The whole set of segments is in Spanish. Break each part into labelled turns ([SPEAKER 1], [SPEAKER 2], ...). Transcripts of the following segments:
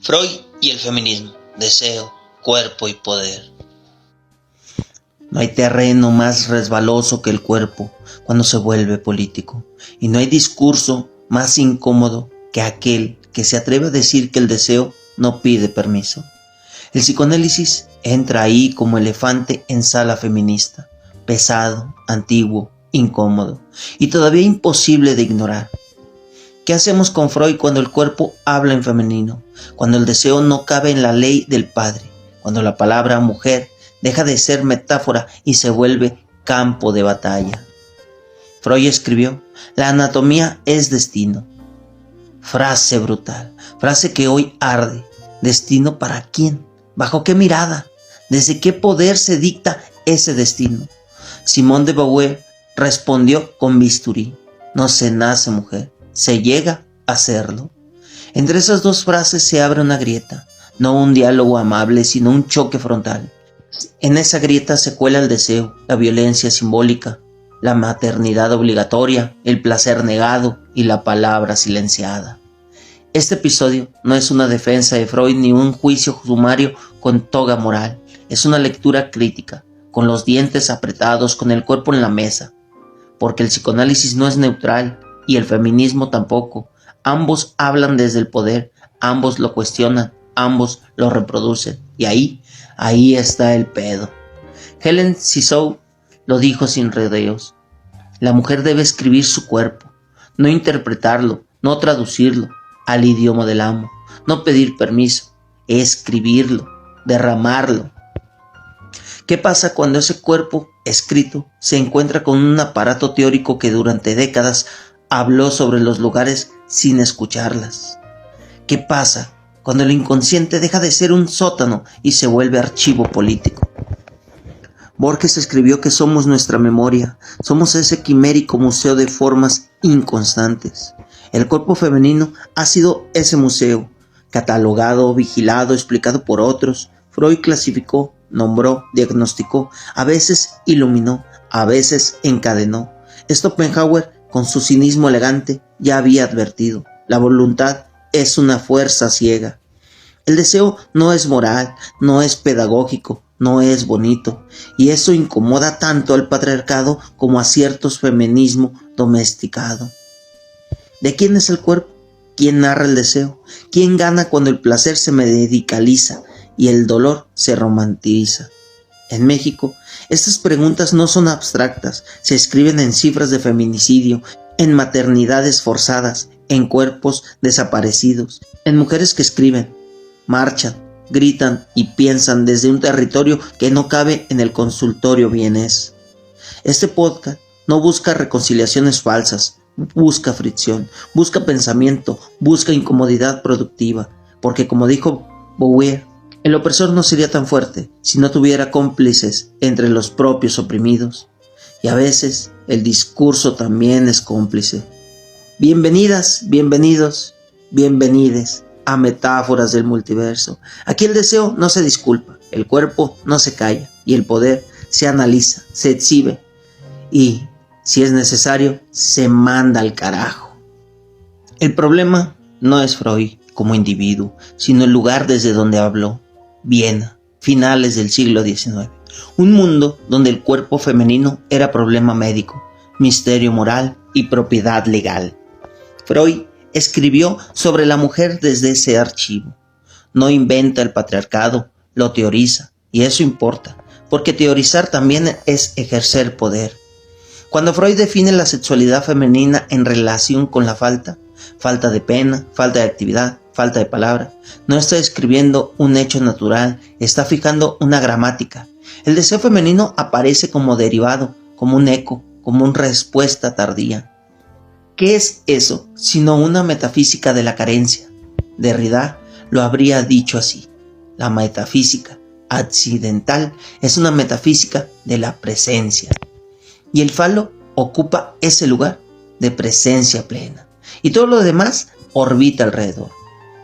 [SPEAKER 1] Freud y el feminismo, deseo, cuerpo y poder. No hay terreno más resbaloso que el cuerpo cuando se vuelve político, y no hay discurso más incómodo que aquel que se atreve a decir que el deseo no pide permiso. El psicoanálisis entra ahí como elefante en sala feminista, pesado, antiguo, incómodo y todavía imposible de ignorar. ¿Qué hacemos con Freud cuando el cuerpo habla en femenino? Cuando el deseo no cabe en la ley del padre, cuando la palabra mujer deja de ser metáfora y se vuelve campo de batalla. Freud escribió: la anatomía es destino. Frase brutal, frase que hoy arde. ¿Destino para quién? ¿Bajo qué mirada? ¿Desde qué poder se dicta ese destino? Simone de Beauvoir respondió con bisturí: no se nace mujer, se llega a serlo. Entre esas dos frases se abre una grieta, no un diálogo amable, sino un choque frontal. En esa grieta se cuela el deseo, la violencia simbólica, la maternidad obligatoria, el placer negado y la palabra silenciada. Este episodio no es una defensa de Freud ni un juicio sumario con toga moral. Es una lectura crítica, con los dientes apretados, con el cuerpo en la mesa. Porque el psicoanálisis no es neutral y el feminismo tampoco. Ambos hablan desde el poder, ambos lo cuestionan, ambos lo reproducen. Y ahí está el pedo. Helen Sissoud lo dijo sin rodeos: la mujer debe escribir su cuerpo, no interpretarlo, no traducirlo al idioma del amo, no pedir permiso, escribirlo, derramarlo. ¿Qué pasa cuando ese cuerpo escrito se encuentra con un aparato teórico que durante décadas habló sobre los lugares sin escucharlas? ¿Qué pasa cuando el inconsciente deja de ser un sótano y se vuelve archivo político? Borges escribió que somos nuestra memoria, somos ese quimérico museo de formas inconstantes. El cuerpo femenino ha sido ese museo, catalogado, vigilado, explicado por otros. Freud clasificó, nombró, diagnosticó, a veces iluminó, a veces encadenó. Schopenhauer, con su cinismo elegante, ya había advertido: la voluntad es una fuerza ciega. El deseo no es moral, no es pedagógico, no es bonito, y eso incomoda tanto al patriarcado como a ciertos feminismo domesticado. ¿De quién es el cuerpo? ¿Quién narra el deseo? ¿Quién gana cuando el placer se medicaliza y el dolor se romantiza? En México, estas preguntas no son abstractas, se escriben en cifras de feminicidio, en maternidades forzadas, en cuerpos desaparecidos, en mujeres que escriben, marchan, gritan y piensan desde un territorio que no cabe en el consultorio vienés. Este podcast no busca reconciliaciones falsas, busca fricción, busca pensamiento, busca incomodidad productiva, porque como dijo Beauvoir, el opresor no sería tan fuerte si no tuviera cómplices entre los propios oprimidos, y a veces el discurso también es cómplice. Bienvenidas, bienvenidos, bienvenides a Metáforas del Multiverso. Aquí el deseo no se disculpa, el cuerpo no se calla y el poder se analiza, se exhibe y, si es necesario, se manda al carajo. El problema no es Freud como individuo, sino el lugar desde donde habló. Viena, finales del siglo XIX. Un mundo donde el cuerpo femenino era problema médico, misterio moral y propiedad legal. Freud escribió sobre la mujer desde ese archivo. No inventa el patriarcado, lo teoriza, y eso importa, porque teorizar también es ejercer poder. Cuando Freud define la sexualidad femenina en relación con la falta de pena, falta de actividad, falta de palabra, no está describiendo un hecho natural, está fijando una gramática. El deseo femenino aparece como derivado, como un eco, como una respuesta tardía. ¿Qué es eso sino una metafísica de la carencia? Derrida lo habría dicho así: la metafísica accidental es una metafísica de la presencia. Y el falo ocupa ese lugar de presencia plena. Y todo lo demás orbita alrededor.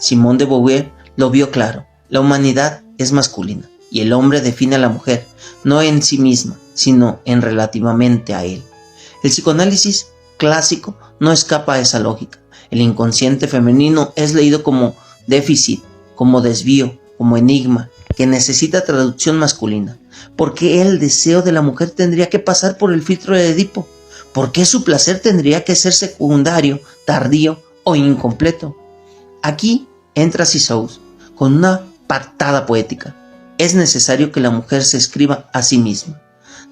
[SPEAKER 1] Simone de Beauvoir lo vio claro: la humanidad es masculina y el hombre define a la mujer no en sí misma, sino en relativamente a él. El psicoanálisis clásico no escapa a esa lógica. El inconsciente femenino es leído como déficit, como desvío, como enigma, que necesita traducción masculina. ¿Por qué el deseo de la mujer tendría que pasar por el filtro de Edipo? ¿Por qué su placer tendría que ser secundario, tardío o incompleto? Aquí entra Sisous con una patada poética. Es necesario que la mujer se escriba a sí misma,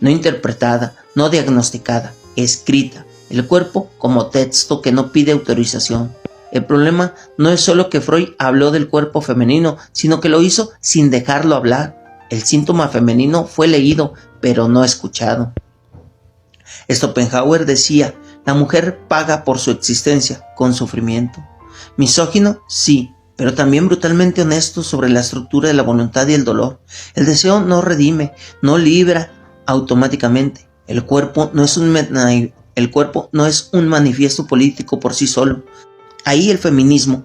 [SPEAKER 1] no interpretada, no diagnosticada, escrita, el cuerpo como texto que no pide autorización. El problema no es solo que Freud habló del cuerpo femenino, sino que lo hizo sin dejarlo hablar. El síntoma femenino fue leído, pero no escuchado. Schopenhauer decía, la mujer paga por su existencia con sufrimiento. Misógino, sí, pero también brutalmente honesto sobre la estructura de la voluntad y el dolor. El deseo no redime, no libra automáticamente. El cuerpo no es un manifiesto político por sí solo. Ahí el feminismo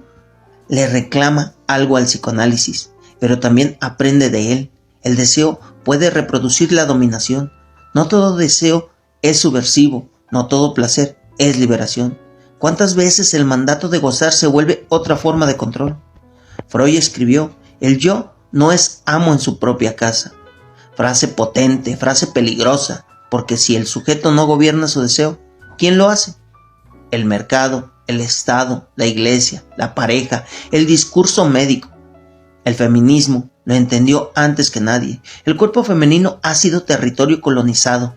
[SPEAKER 1] le reclama algo al psicoanálisis, pero también aprende de él. El deseo puede reproducir la dominación. No todo deseo es subversivo, no todo placer es liberación. ¿Cuántas veces el mandato de gozar se vuelve otra forma de control? Freud escribió, el yo no es amo en su propia casa. Frase potente, frase peligrosa, porque si el sujeto no gobierna su deseo, ¿quién lo hace? El mercado, el Estado, la iglesia, la pareja, el discurso médico. El feminismo lo entendió antes que nadie. El cuerpo femenino ha sido territorio colonizado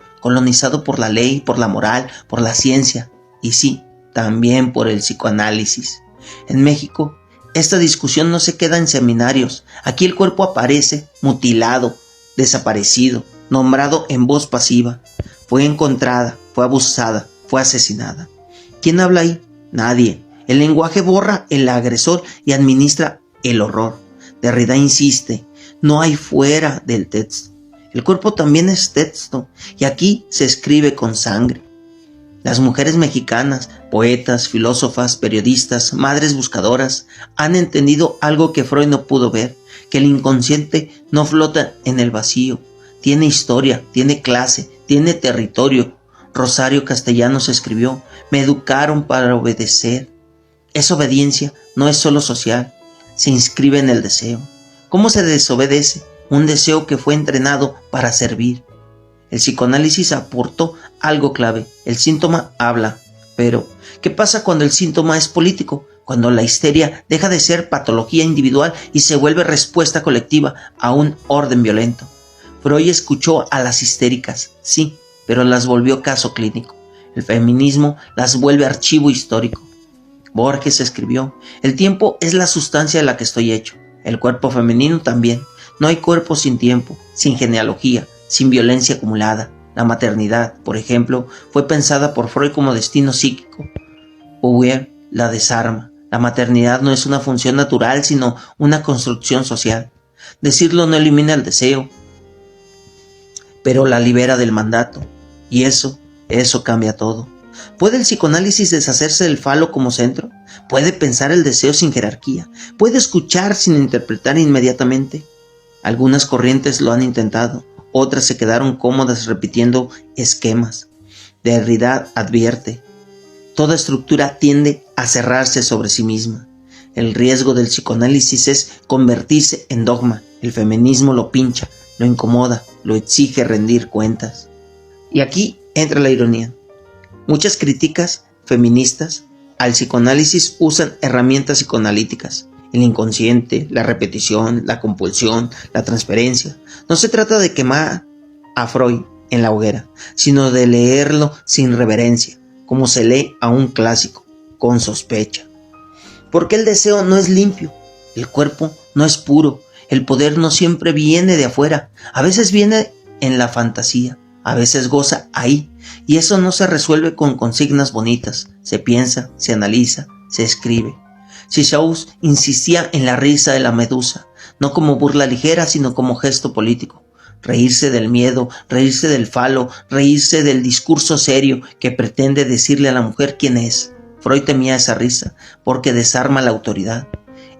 [SPEAKER 1] por la ley, por la moral, por la ciencia y sí, también por el psicoanálisis. En México, esta discusión no se queda en seminarios. Aquí el cuerpo aparece mutilado, desaparecido, nombrado en voz pasiva. Fue encontrada, fue abusada, fue asesinada. ¿Quién habla ahí? Nadie. El lenguaje borra el agresor y administra el horror. Derrida insiste, no hay fuera del texto. El cuerpo también es texto y aquí se escribe con sangre. Las mujeres mexicanas, poetas, filósofas, periodistas, madres buscadoras, han entendido algo que Freud no pudo ver, que el inconsciente no flota en el vacío. Tiene historia, tiene clase, tiene territorio. Rosario Castellanos escribió, me educaron para obedecer. Esa obediencia no es solo social, se inscribe en el deseo. ¿Cómo se desobedece un deseo que fue entrenado para servir? El psicoanálisis aportó algo clave, el síntoma habla. Pero, ¿qué pasa cuando el síntoma es político? Cuando la histeria deja de ser patología individual y se vuelve respuesta colectiva a un orden violento. Freud escuchó a las histéricas, sí, pero las volvió caso clínico. El feminismo las vuelve archivo histórico. Borges escribió, el tiempo es la sustancia de la que estoy hecho, el cuerpo femenino también. No hay cuerpo sin tiempo, sin genealogía, sin violencia acumulada. La maternidad, por ejemplo, fue pensada por Freud como destino psíquico. Bouvier la desarma. La maternidad no es una función natural, sino una construcción social. Decirlo no elimina el deseo, pero la libera del mandato. Y eso cambia todo. ¿Puede el psicoanálisis deshacerse del falo como centro? ¿Puede pensar el deseo sin jerarquía? ¿Puede escuchar sin interpretar inmediatamente? Algunas corrientes lo han intentado, otras se quedaron cómodas repitiendo esquemas. Derrida advierte, toda estructura tiende a cerrarse sobre sí misma. El riesgo del psicoanálisis es convertirse en dogma. El feminismo lo pincha, lo incomoda, lo exige rendir cuentas. Y aquí entra la ironía. Muchas críticas feministas al psicoanálisis usan herramientas psicoanalíticas. El inconsciente, la repetición, la compulsión, la transferencia. No se trata de quemar a Freud en la hoguera, sino de leerlo sin reverencia, como se lee a un clásico, con sospecha. Porque el deseo no es limpio, el cuerpo no es puro, el poder no siempre viene de afuera, a veces viene en la fantasía, a veces goza ahí, y eso no se resuelve con consignas bonitas, se piensa, se analiza, se escribe. Sisous insistía en la risa de la medusa, no como burla ligera, sino como gesto político. Reírse del miedo, reírse del falo, reírse del discurso serio que pretende decirle a la mujer quién es. Freud temía esa risa, porque desarma la autoridad.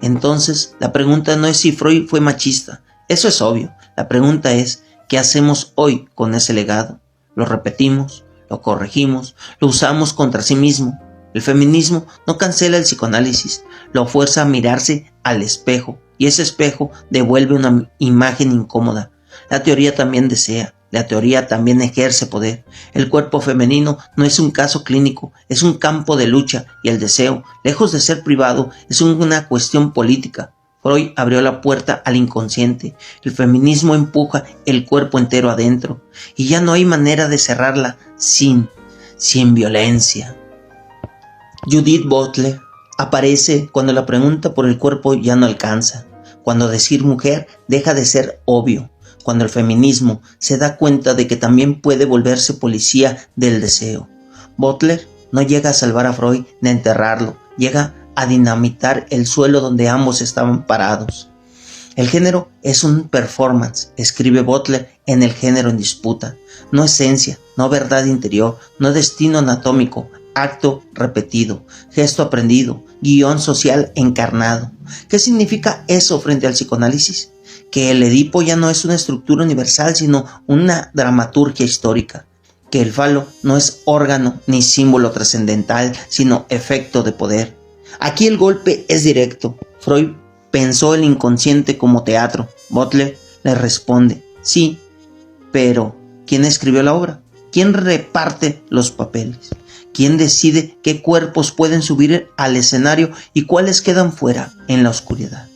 [SPEAKER 1] Entonces, la pregunta no es si Freud fue machista, eso es obvio. La pregunta es, ¿qué hacemos hoy con ese legado? ¿Lo repetimos? ¿Lo corregimos? ¿Lo usamos contra sí mismo? El feminismo no cancela el psicoanálisis, lo fuerza a mirarse al espejo, y ese espejo devuelve una imagen incómoda. La teoría también desea, la teoría también ejerce poder. El cuerpo femenino no es un caso clínico, es un campo de lucha, y el deseo, lejos de ser privado, es una cuestión política. Freud abrió la puerta al inconsciente. El feminismo empuja el cuerpo entero adentro, y ya no hay manera de cerrarla sin violencia. Judith Butler aparece cuando la pregunta por el cuerpo ya no alcanza, cuando decir mujer deja de ser obvio, cuando el feminismo se da cuenta de que también puede volverse policía del deseo. Butler no llega a salvar a Freud ni a enterrarlo, llega a dinamitar el suelo donde ambos estaban parados. El género es un performance, escribe Butler en El género en disputa, no esencia, no verdad interior, no destino anatómico, acto repetido, gesto aprendido, guión social encarnado. ¿Qué significa eso frente al psicoanálisis? Que el Edipo ya no es una estructura universal, sino una dramaturgia histórica. Que el falo no es órgano ni símbolo trascendental, sino efecto de poder. Aquí el golpe es directo. Freud pensó el inconsciente como teatro. Butler le responde, sí, pero ¿quién escribió la obra? ¿Quién reparte los papeles? ¿Quién decide qué cuerpos pueden subir al escenario y cuáles quedan fuera en la oscuridad?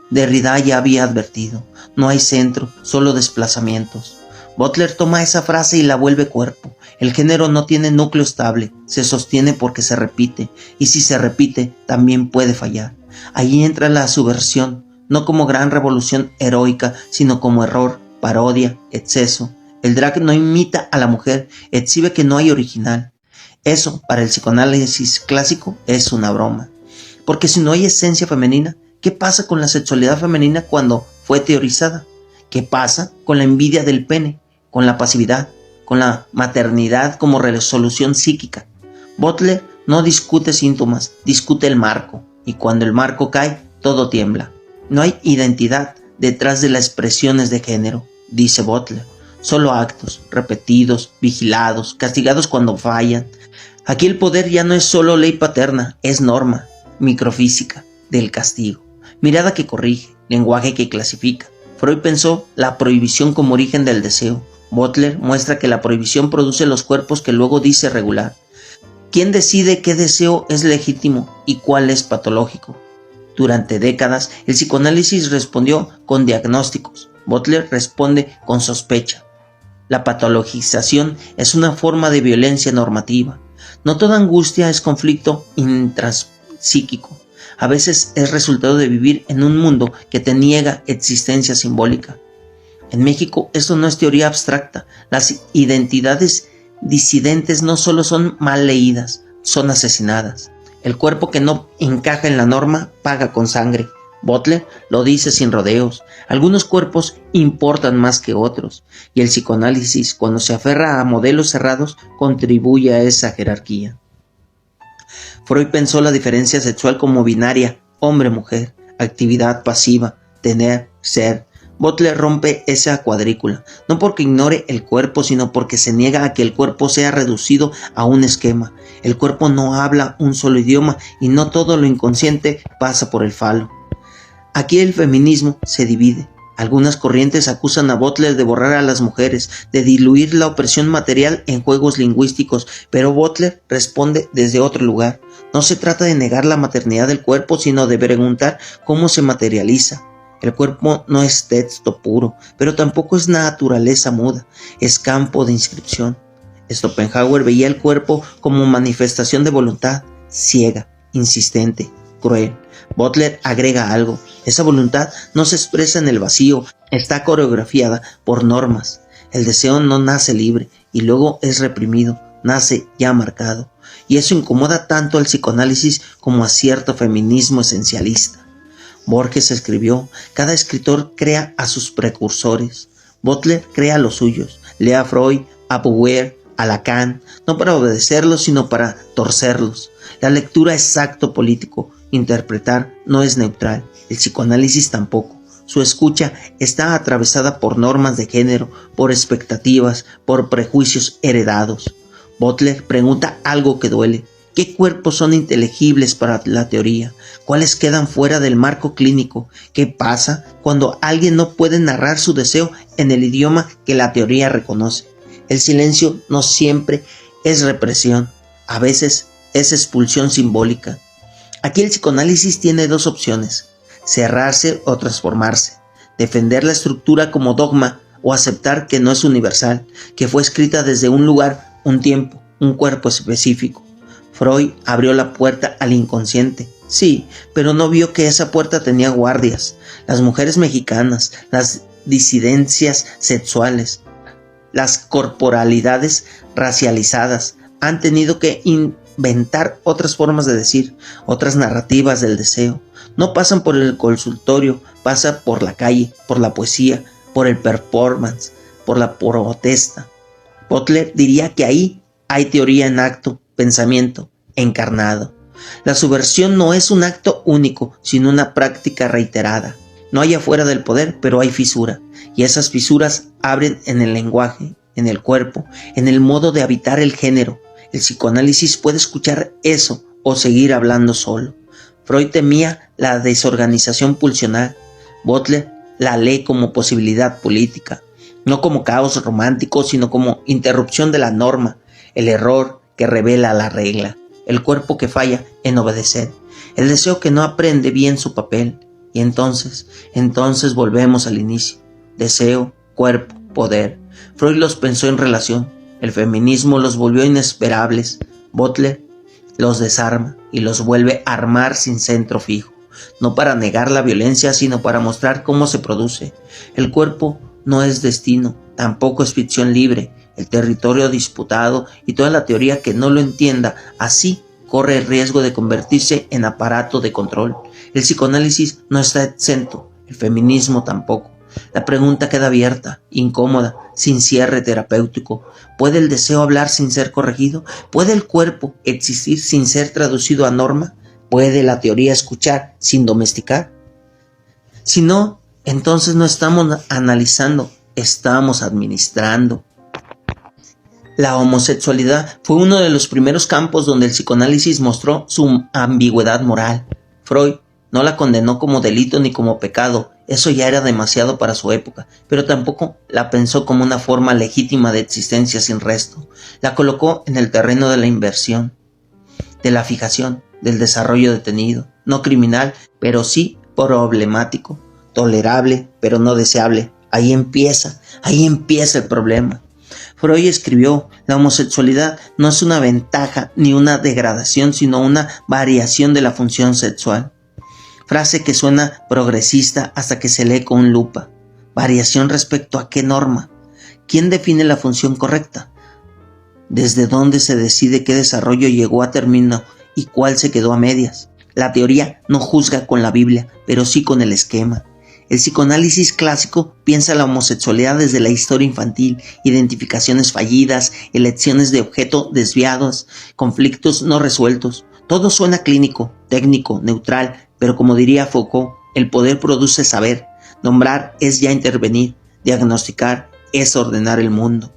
[SPEAKER 1] Derrida ya había advertido, no hay centro, solo desplazamientos. Butler toma esa frase y la vuelve cuerpo. El género no tiene núcleo estable, se sostiene porque se repite, y si se repite, también puede fallar. Ahí entra la subversión, no como gran revolución heroica, sino como error, parodia, exceso. El drag no imita a la mujer, exhibe que no hay original. Eso, para el psicoanálisis clásico, es una broma. Porque si no hay esencia femenina, ¿qué pasa con la sexualidad femenina cuando fue teorizada? ¿Qué pasa con la envidia del pene, con la pasividad, con la maternidad como resolución psíquica? Butler no discute síntomas, discute el marco, y cuando el marco cae, todo tiembla. No hay identidad detrás de las expresiones de género, dice Butler, solo actos, repetidos, vigilados, castigados cuando fallan. Aquí el poder ya no es solo ley paterna, es norma, microfísica del castigo. Mirada que corrige, lenguaje que clasifica. Freud pensó la prohibición como origen del deseo. Butler muestra que la prohibición produce los cuerpos que luego dice regular. ¿Quién decide qué deseo es legítimo y cuál es patológico? Durante décadas, el psicoanálisis respondió con diagnósticos. Butler responde con sospecha. La patologización es una forma de violencia normativa. No toda angustia es conflicto intrapsíquico. A veces es resultado de vivir en un mundo que te niega existencia simbólica. En México esto no es teoría abstracta. Las identidades disidentes no solo son mal leídas, son asesinadas. El cuerpo que no encaja en la norma paga con sangre. Butler lo dice sin rodeos. Algunos cuerpos importan más que otros, y el psicoanálisis, cuando se aferra a modelos cerrados, contribuye a esa jerarquía. Freud pensó la diferencia sexual como binaria, hombre-mujer, actividad pasiva, tener, ser. Butler rompe esa cuadrícula, no porque ignore el cuerpo, sino porque se niega a que el cuerpo sea reducido a un esquema. El cuerpo no habla un solo idioma y no todo lo inconsciente pasa por el falo. Aquí el feminismo se divide. Algunas corrientes acusan a Butler de borrar a las mujeres, de diluir la opresión material en juegos lingüísticos, pero Butler responde desde otro lugar. No se trata de negar la maternidad del cuerpo, sino de preguntar cómo se materializa. El cuerpo no es texto puro, pero tampoco es naturaleza muda, es campo de inscripción. Schopenhauer veía el cuerpo como manifestación de voluntad, ciega, insistente, cruel. Butler agrega algo: esa voluntad no se expresa en el vacío, está coreografiada por normas. El deseo no nace libre y luego es reprimido, nace ya marcado. Y eso incomoda tanto al psicoanálisis como a cierto feminismo esencialista. Borges escribió: cada escritor crea a sus precursores. Butler crea a los suyos. Lee a Freud, a Beauvoir, a Lacan, no para obedecerlos, sino para torcerlos. La lectura es acto político. Interpretar no es neutral, el psicoanálisis tampoco. Su escucha está atravesada por normas de género, por expectativas, por prejuicios heredados. Butler pregunta algo que duele: ¿Qué cuerpos son inteligibles para la teoría? ¿Cuáles quedan fuera del marco clínico? ¿Qué pasa cuando alguien no puede narrar su deseo en el idioma que la teoría reconoce? El silencio no siempre es represión, a veces es expulsión simbólica. Aquí el psicoanálisis tiene dos opciones: cerrarse o transformarse, defender la estructura como dogma o aceptar que no es universal, que fue escrita desde un lugar, un tiempo, un cuerpo específico. Freud abrió la puerta al inconsciente, sí, pero no vio que esa puerta tenía guardias. Las mujeres mexicanas, las disidencias sexuales, las corporalidades racializadas han tenido que inventar otras formas de decir, otras narrativas del deseo. No pasan por el consultorio, pasa por la calle, por la poesía, por el performance, por la protesta. Butler diría que ahí hay teoría en acto, pensamiento encarnado. La subversión no es un acto único, sino una práctica reiterada. No hay afuera del poder, pero hay fisura, y esas fisuras abren en el lenguaje, en el cuerpo, en el modo de habitar el género. El psicoanálisis puede escuchar eso o seguir hablando solo. Freud temía la desorganización pulsional. Butler la lee como posibilidad política, no como caos romántico, sino como interrupción de la norma, el error que revela la regla, el cuerpo que falla en obedecer, el deseo que no aprende bien su papel. Y entonces volvemos al inicio: deseo, cuerpo, poder. Freud los pensó en relación, el feminismo los volvió inesperables, Butler los desarma y los vuelve a armar sin centro fijo, no para negar la violencia, sino para mostrar cómo se produce. El cuerpo no es destino, tampoco es ficción libre. El territorio disputado y toda la teoría que no lo entienda así corre el riesgo de convertirse en aparato de control. El psicoanálisis no está exento, el feminismo tampoco. La pregunta queda abierta, incómoda, sin cierre terapéutico. ¿Puede el deseo hablar sin ser corregido? ¿Puede el cuerpo existir sin ser traducido a norma? ¿Puede la teoría escuchar sin domesticar? Si no, entonces no estamos analizando, estamos administrando. La homosexualidad fue uno de los primeros campos donde el psicoanálisis mostró su ambigüedad moral. Freud no la condenó como delito ni como pecado, eso ya era demasiado para su época, pero tampoco la pensó como una forma legítima de existencia sin resto. La colocó en el terreno de la inversión, de la fijación, del desarrollo detenido, no criminal, pero sí problemático, tolerable, pero no deseable. Ahí empieza el problema. Freud escribió: la homosexualidad no es una ventaja ni una degradación, sino una variación de la función sexual. Frase que suena progresista hasta que se lee con lupa. ¿Variación respecto a qué norma? ¿Quién define la función correcta? ¿Desde dónde se decide qué desarrollo llegó a término y cuál se quedó a medias? La teoría no juzga con la Biblia, pero sí con el esquema. El psicoanálisis clásico piensa la homosexualidad desde la historia infantil, identificaciones fallidas, elecciones de objeto desviados, conflictos no resueltos. Todo suena clínico, técnico, neutral, pero como diría Foucault, el poder produce saber. Nombrar es ya intervenir, diagnosticar es ordenar el mundo.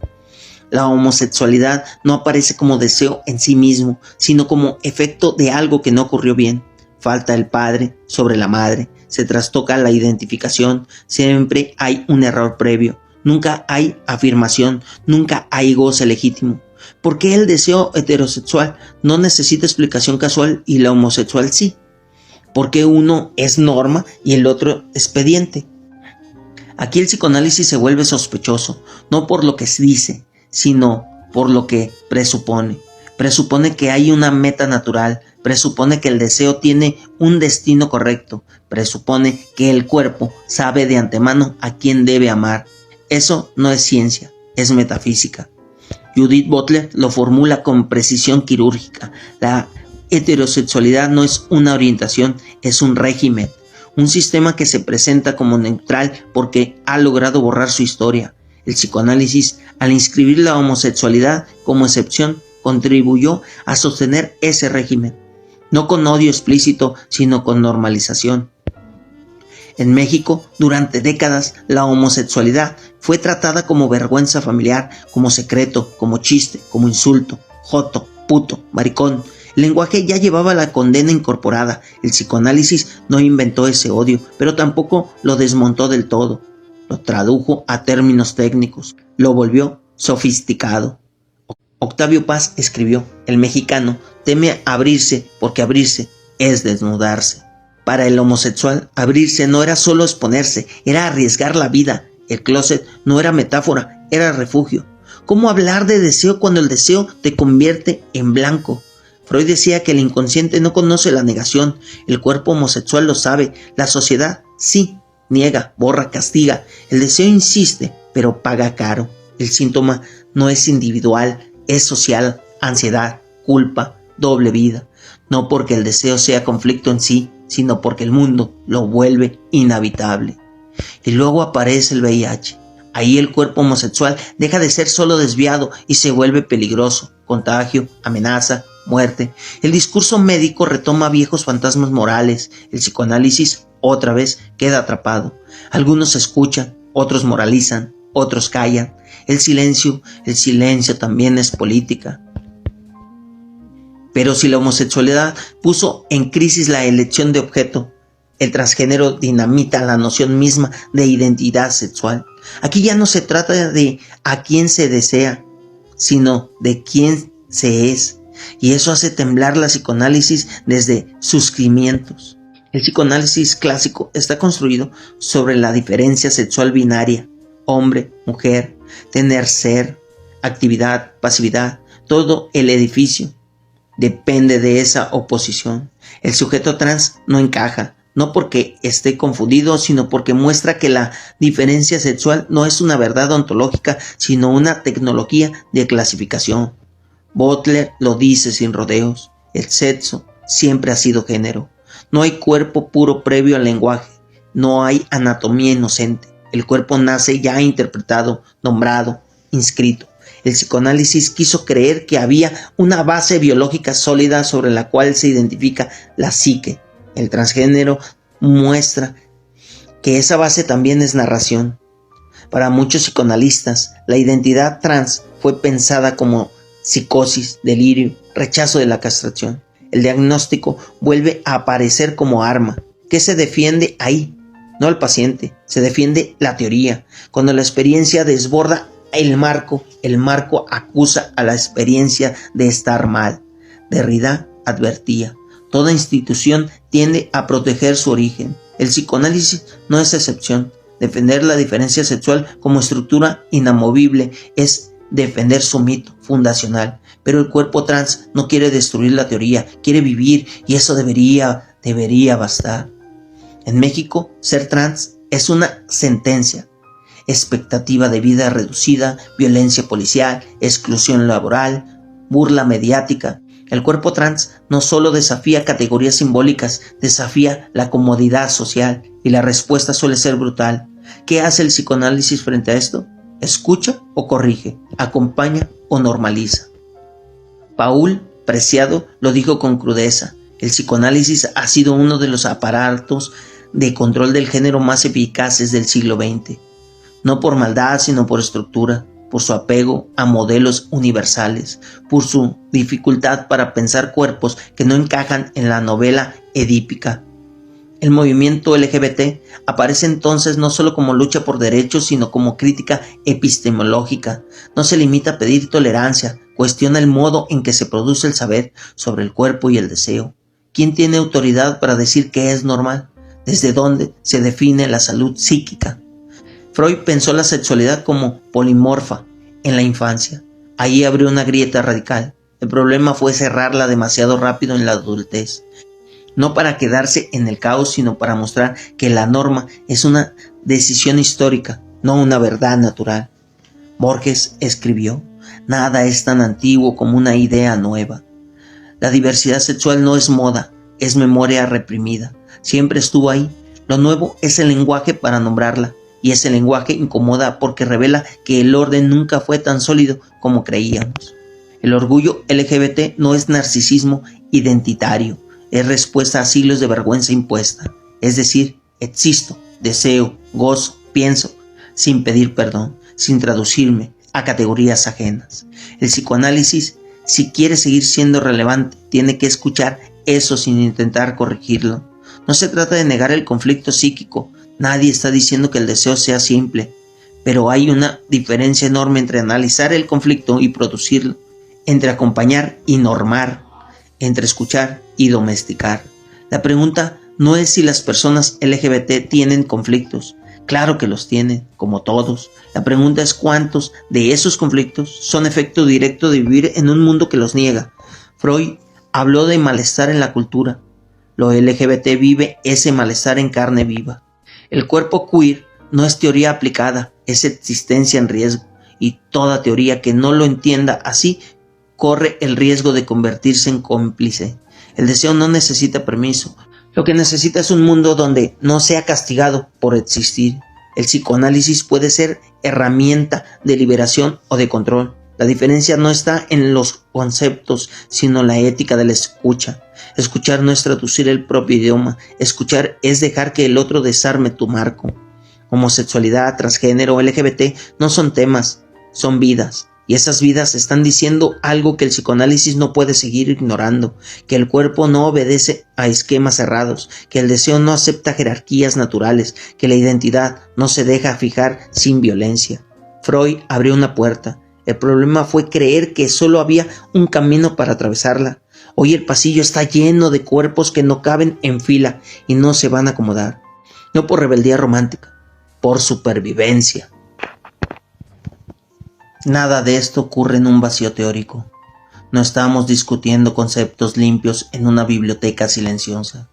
[SPEAKER 1] La homosexualidad no aparece como deseo en sí mismo, sino como efecto de algo que no ocurrió bien. Falta el padre sobre la madre, se trastoca la identificación, siempre hay un error previo, nunca hay afirmación, nunca hay goce legítimo. ¿Por qué el deseo heterosexual no necesita explicación casual y la homosexual sí? ¿Por qué uno es norma y el otro expediente? Aquí el psicoanálisis se vuelve sospechoso, no por lo que se dice, sino por lo que presupone. Presupone que hay una meta natural, presupone que el deseo tiene un destino correcto, presupone que el cuerpo sabe de antemano a quién debe amar. Eso no es ciencia, es metafísica. Judith Butler lo formula con precisión quirúrgica. La heterosexualidad no es una orientación, es un régimen, un sistema que se presenta como neutral porque ha logrado borrar su historia. El psicoanálisis, al inscribir la homosexualidad como excepción, contribuyó a sostener ese régimen, no con odio explícito, sino con normalización. En México, durante décadas, la homosexualidad fue tratada como vergüenza familiar, como secreto, como chiste, como insulto, joto, puto, maricón. El lenguaje ya llevaba la condena incorporada. El psicoanálisis no inventó ese odio, pero tampoco lo desmontó del todo. Lo tradujo a términos técnicos, lo volvió sofisticado. Octavio Paz escribió: el mexicano teme abrirse porque abrirse es desnudarse. Para el homosexual, abrirse no era solo exponerse, era arriesgar la vida. El closet no era metáfora, era refugio. ¿Cómo hablar de deseo cuando el deseo te convierte en blanco? Freud decía que el inconsciente no conoce la negación, el cuerpo homosexual lo sabe, la sociedad sí, niega, borra, castiga. El deseo insiste, pero paga caro. El síntoma no es individual, es social, ansiedad, culpa, doble vida. No porque el deseo sea conflicto en sí, sino porque el mundo lo vuelve inhabitable. Y luego aparece el VIH. Ahí el cuerpo homosexual deja de ser solo desviado y se vuelve peligroso, contagio, amenaza, muerte. El discurso médico retoma viejos fantasmas morales. El psicoanálisis otra vez queda atrapado. Algunos escuchan, otros moralizan, otros callan. El silencio también es política. Pero si la homosexualidad puso en crisis la elección de objeto, el transgénero dinamita la noción misma de identidad sexual. Aquí ya no se trata de a quién se desea, sino de quién se es. Y eso hace temblar la psicoanálisis desde sus cimientos. El psicoanálisis clásico está construido sobre la diferencia sexual binaria: hombre, mujer, tener, ser, actividad, pasividad, todo el edificio depende de esa oposición. El sujeto trans no encaja, no porque esté confundido, sino porque muestra que la diferencia sexual no es una verdad ontológica, sino una tecnología de clasificación. Butler lo dice sin rodeos: el sexo siempre ha sido género. No hay cuerpo puro previo al lenguaje, no hay anatomía inocente. El cuerpo nace ya interpretado, nombrado, inscrito. El psicoanálisis quiso creer que había una base biológica sólida sobre la cual se identifica la psique. El transgénero muestra que esa base también es narración. Para muchos psicoanalistas, la identidad trans fue pensada como psicosis, delirio, rechazo de la castración. El diagnóstico vuelve a aparecer como arma. ¿Qué se defiende ahí? No al paciente, se defiende la teoría. Cuando la experiencia desborda el marco acusa a la experiencia de estar mal. Derrida advertía: toda institución tiende a proteger su origen. El psicoanálisis no es excepción. Defender la diferencia sexual como estructura inamovible es defender su mito fundacional. Pero el cuerpo trans no quiere destruir la teoría, quiere vivir, y eso debería bastar. En México, ser trans es una sentencia. Expectativa de vida reducida, violencia policial, exclusión laboral, burla mediática. El cuerpo trans no solo desafía categorías simbólicas, desafía la comodidad social, y la respuesta suele ser brutal. ¿Qué hace el psicoanálisis frente a esto? ¿Escucha o corrige? ¿Acompaña o normaliza? Paul Preciado lo dijo con crudeza: el psicoanálisis ha sido uno de los aparatos de control del género más eficaces del siglo XX. No por maldad, sino por estructura, por su apego a modelos universales, por su dificultad para pensar cuerpos que no encajan en la novela edípica. El movimiento LGBT aparece entonces no solo como lucha por derechos, sino como crítica epistemológica. No se limita a pedir tolerancia, cuestiona el modo en que se produce el saber sobre el cuerpo y el deseo. ¿Quién tiene autoridad para decir qué es normal? ¿Desde dónde se define la salud psíquica? Freud pensó la sexualidad como polimorfa en la infancia. Ahí abrió una grieta radical. El problema fue cerrarla demasiado rápido en la adultez. No para quedarse en el caos, sino para mostrar que la norma es una decisión histórica, no una verdad natural. Borges escribió: nada es tan antiguo como una idea nueva. La diversidad sexual no es moda, es memoria reprimida. Siempre estuvo ahí. Lo nuevo es el lenguaje para nombrarla. Y ese lenguaje incomoda porque revela que el orden nunca fue tan sólido como creíamos. El orgullo LGBT no es narcisismo identitario, es respuesta a siglos de vergüenza impuesta. Es decir, existo, deseo, gozo, pienso, sin pedir perdón, sin traducirme a categorías ajenas. El psicoanálisis Si quiere seguir siendo relevante, tiene que escuchar eso sin intentar corregirlo. No se trata de negar el conflicto psíquico. Nadie está diciendo que el deseo sea simple, pero hay una diferencia enorme entre analizar el conflicto y producirlo, entre acompañar y normar, entre escuchar y domesticar. La pregunta no es si las personas LGBT tienen conflictos. Claro que los tienen, como todos. La pregunta es cuántos de esos conflictos son efecto directo de vivir en un mundo que los niega. Freud habló de malestar en la cultura. Lo LGBT vive ese malestar en carne viva. El cuerpo queer no es teoría aplicada, es existencia en riesgo, y toda teoría que no lo entienda así corre el riesgo de convertirse en cómplice. El deseo no necesita permiso. Lo que necesita es un mundo donde no sea castigado por existir. El psicoanálisis puede ser herramienta de liberación o de control. La diferencia no está en los conceptos, sino en la ética de la escucha. Escuchar no es traducir el propio idioma. Escuchar es dejar que el otro desarme tu marco. Homosexualidad, transgénero, LGBT no son temas, son vidas. Y esas vidas están diciendo algo que el psicoanálisis no puede seguir ignorando, que el cuerpo no obedece a esquemas cerrados, que el deseo no acepta jerarquías naturales, que la identidad no se deja fijar sin violencia. Freud abrió una puerta. El problema fue creer que solo había un camino para atravesarla. Hoy el pasillo está lleno de cuerpos que no caben en fila y no se van a acomodar. No por rebeldía romántica, por supervivencia. Nada de esto ocurre en un vacío teórico. No estamos discutiendo conceptos limpios en una biblioteca silenciosa.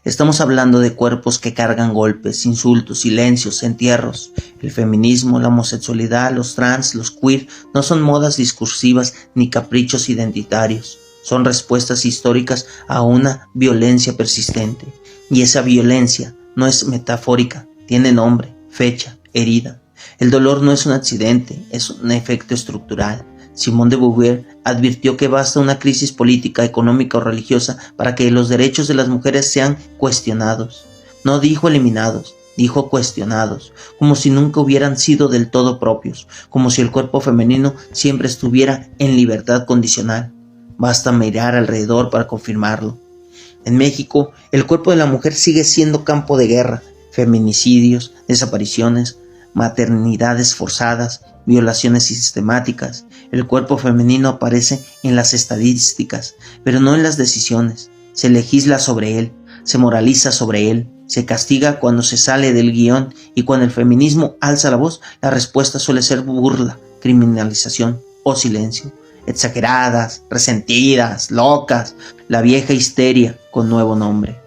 [SPEAKER 1] Estamos hablando de cuerpos que cargan golpes, insultos, silencios, entierros. El feminismo, la homosexualidad, los trans, los queer no son modas discursivas ni caprichos identitarios. Son respuestas históricas a una violencia persistente. Y esa violencia no es metafórica, tiene nombre, fecha, herida. El dolor no es un accidente, es un efecto estructural. Simone de Beauvoir advirtió que basta una crisis política, económica o religiosa para que los derechos de las mujeres sean cuestionados. No dijo eliminados, dijo cuestionados, como si nunca hubieran sido del todo propios, como si el cuerpo femenino siempre estuviera en libertad condicional. Basta mirar alrededor para confirmarlo. En México, el cuerpo de la mujer sigue siendo campo de guerra, feminicidios, desapariciones, maternidades forzadas, violaciones sistemáticas. El cuerpo femenino aparece en las estadísticas, pero no en las decisiones. Se legisla sobre él, se moraliza sobre él, se castiga cuando se sale del guión, y cuando el feminismo alza la voz, la respuesta suele ser burla, criminalización o silencio. Exageradas, resentidas, locas, la vieja histeria con nuevo nombre.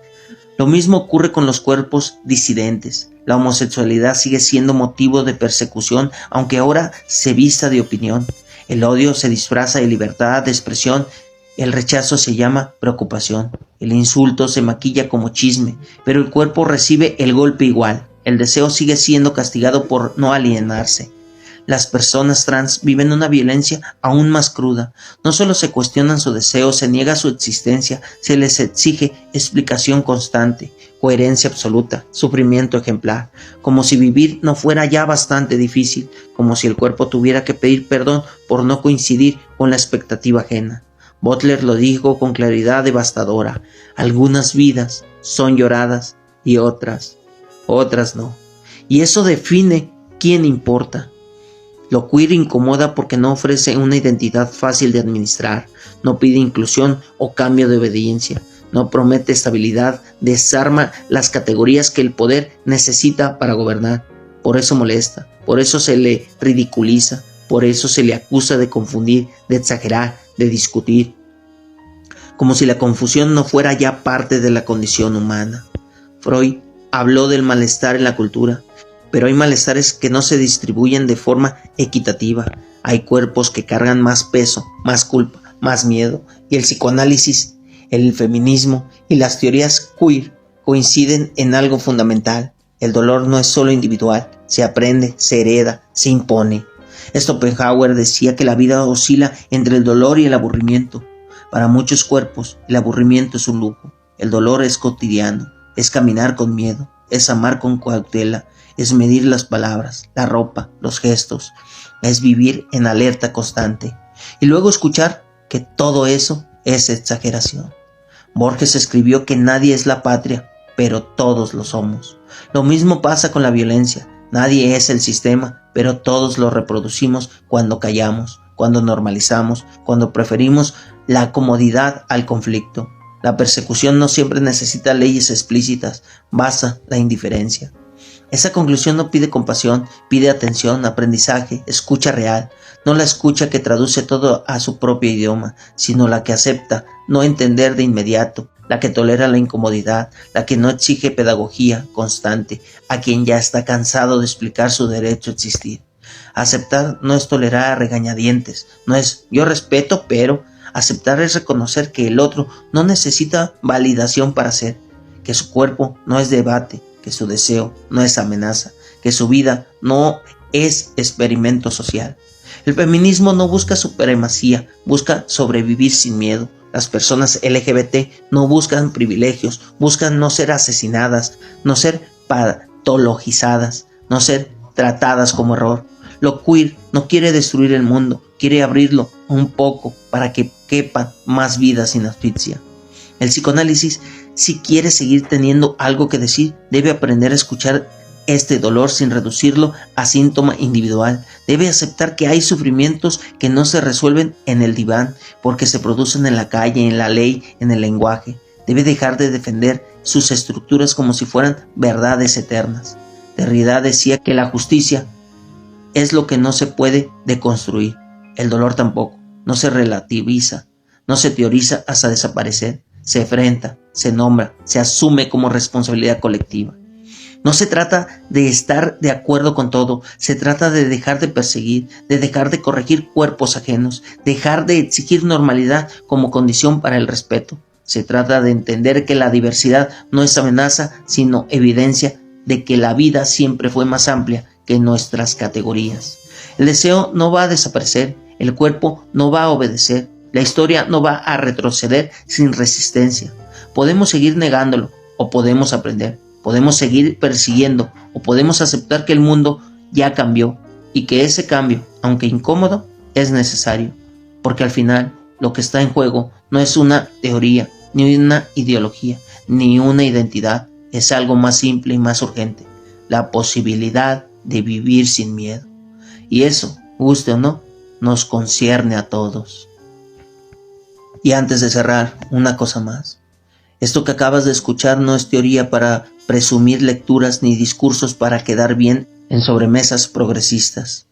[SPEAKER 1] Lo mismo ocurre con los cuerpos disidentes. La homosexualidad sigue siendo motivo de persecución, aunque ahora se vista de opinión. El odio se disfraza de libertad de expresión. El rechazo se llama preocupación. El insulto se maquilla como chisme, pero el cuerpo recibe el golpe igual. El deseo sigue siendo castigado por no alienarse. Las personas trans viven una violencia aún más cruda. No solo se cuestionan su deseo, se niega su existencia, se les exige explicación constante, coherencia absoluta, sufrimiento ejemplar, como si vivir no fuera ya bastante difícil, como si el cuerpo tuviera que pedir perdón por no coincidir con la expectativa ajena. Butler lo dijo con claridad devastadora: algunas vidas son lloradas y otras no. Y eso define quién importa. Lo queer incomoda porque no ofrece una identidad fácil de administrar, no pide inclusión o cambio de obediencia, no promete estabilidad, desarma las categorías que el poder necesita para gobernar. Por eso molesta, por eso se le ridiculiza, por eso se le acusa de confundir, de exagerar, de discutir, como si la confusión no fuera ya parte de la condición humana. Freud habló del malestar en la cultura, pero hay malestares que no se distribuyen de forma equitativa. Hay cuerpos que cargan más peso, más culpa, más miedo, y el psicoanálisis, el feminismo y las teorías queer coinciden en algo fundamental. El dolor no es solo individual, se aprende, se hereda, se impone. Schopenhauer decía que la vida oscila entre el dolor y el aburrimiento. Para muchos cuerpos, el aburrimiento es un lujo. El dolor es cotidiano, es caminar con miedo, es amar con cautela, es medir las palabras, la ropa, los gestos, es vivir en alerta constante. Y luego escuchar que todo eso es exageración. Borges escribió que nadie es la patria, pero todos lo somos. Lo mismo pasa con la violencia. Nadie es el sistema, pero todos lo reproducimos cuando callamos, cuando normalizamos, cuando preferimos la comodidad al conflicto. La persecución no siempre necesita leyes explícitas, basta la indiferencia. Esa conclusión no pide compasión, pide atención, aprendizaje, escucha real, no la escucha que traduce todo a su propio idioma, sino la que acepta no entender de inmediato, la que tolera la incomodidad, la que no exige pedagogía constante, a quien ya está cansado de explicar su derecho a existir. Aceptar no es tolerar a regañadientes, no es yo respeto, pero aceptar es reconocer que el otro no necesita validación para ser, que su cuerpo no es debate, que su deseo no es amenaza, que su vida no es experimento social. El feminismo no busca supremacía, busca sobrevivir sin miedo. Las personas LGBT no buscan privilegios, buscan no ser asesinadas, no ser patologizadas, no ser tratadas como error. Lo queer no quiere destruir el mundo, quiere abrirlo un poco para que quepan más vidas sin asfixia. El psicoanálisis, si quiere seguir teniendo algo que decir, debe aprender a escuchar este dolor sin reducirlo a síntoma individual. Debe aceptar que hay sufrimientos que no se resuelven en el diván, porque se producen en la calle, en la ley, en el lenguaje. Debe dejar de defender sus estructuras como si fueran verdades eternas. Derrida decía que la justicia es lo que no se puede deconstruir. El dolor tampoco. No se relativiza, no se teoriza hasta desaparecer. Se enfrenta, se nombra, se asume como responsabilidad colectiva. No se trata de estar de acuerdo con todo, se trata de dejar de perseguir, de dejar de corregir cuerpos ajenos, dejar de exigir normalidad como condición para el respeto. Se trata de entender que la diversidad no es amenaza, sino evidencia de que la vida siempre fue más amplia que nuestras categorías. El deseo no va a desaparecer, el cuerpo no va a obedecer, la historia no va a retroceder sin resistencia. Podemos seguir negándolo o podemos aprender. Podemos seguir persiguiendo o podemos aceptar que el mundo ya cambió y que ese cambio, aunque incómodo, es necesario. Porque al final lo que está en juego no es una teoría, ni una ideología, ni una identidad. Es algo más simple y más urgente. La posibilidad de vivir sin miedo. Y eso, guste o no, nos concierne a todos. Y antes de cerrar, una cosa más. Esto que acabas de escuchar no es teoría para presumir lecturas ni discursos para quedar bien en sobremesas progresistas.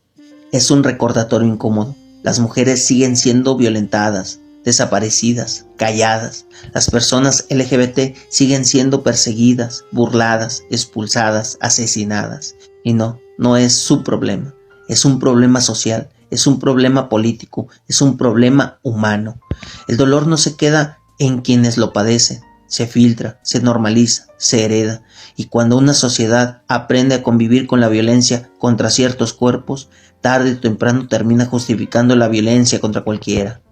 [SPEAKER 1] Es un recordatorio incómodo. Las mujeres siguen siendo violentadas, desaparecidas, calladas. Las personas LGBT siguen siendo perseguidas, burladas, expulsadas, asesinadas. Y no es su problema. Es un problema social, es un problema político, es un problema humano. El dolor no se queda en quienes lo padecen. Se filtra, se normaliza, se hereda, y cuando una sociedad aprende a convivir con la violencia contra ciertos cuerpos, tarde o temprano termina justificando la violencia contra cualquiera.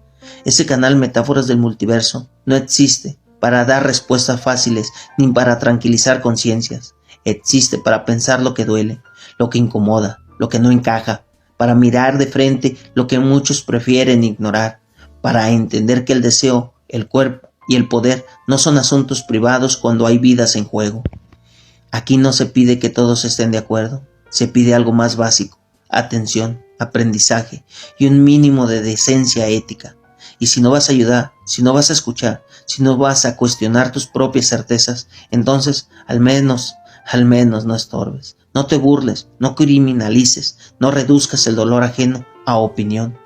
[SPEAKER 1] Ese canal Metáforas del Multiverso no existe para dar respuestas fáciles ni para tranquilizar conciencias. Existe para pensar lo que duele, lo que incomoda, lo que no encaja, para mirar de frente lo que muchos prefieren ignorar, para entender que el deseo, el cuerpo y el poder no son asuntos privados cuando hay vidas en juego. Aquí no se pide que todos estén de acuerdo, se pide algo más básico: atención, aprendizaje y un mínimo de decencia ética. Y si no vas a ayudar, si no vas a escuchar, si no vas a cuestionar tus propias certezas, entonces al menos no estorbes, no te burles, no criminalices, no reduzcas el dolor ajeno a opinión.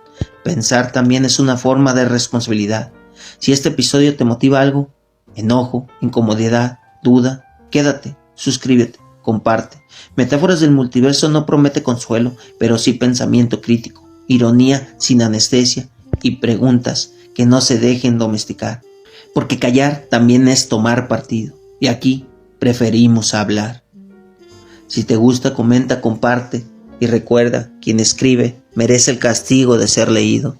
[SPEAKER 1] Pensar también es una forma de responsabilidad. Si este episodio te motiva algo, enojo, incomodidad, duda, quédate, suscríbete, comparte. Metáforas del Multiverso no promete consuelo, pero sí pensamiento crítico, ironía sin anestesia y preguntas que no se dejen domesticar. Porque callar también es tomar partido, y aquí preferimos hablar. Si te gusta, comenta, comparte y recuerda, quien escribe merece el castigo de ser leído.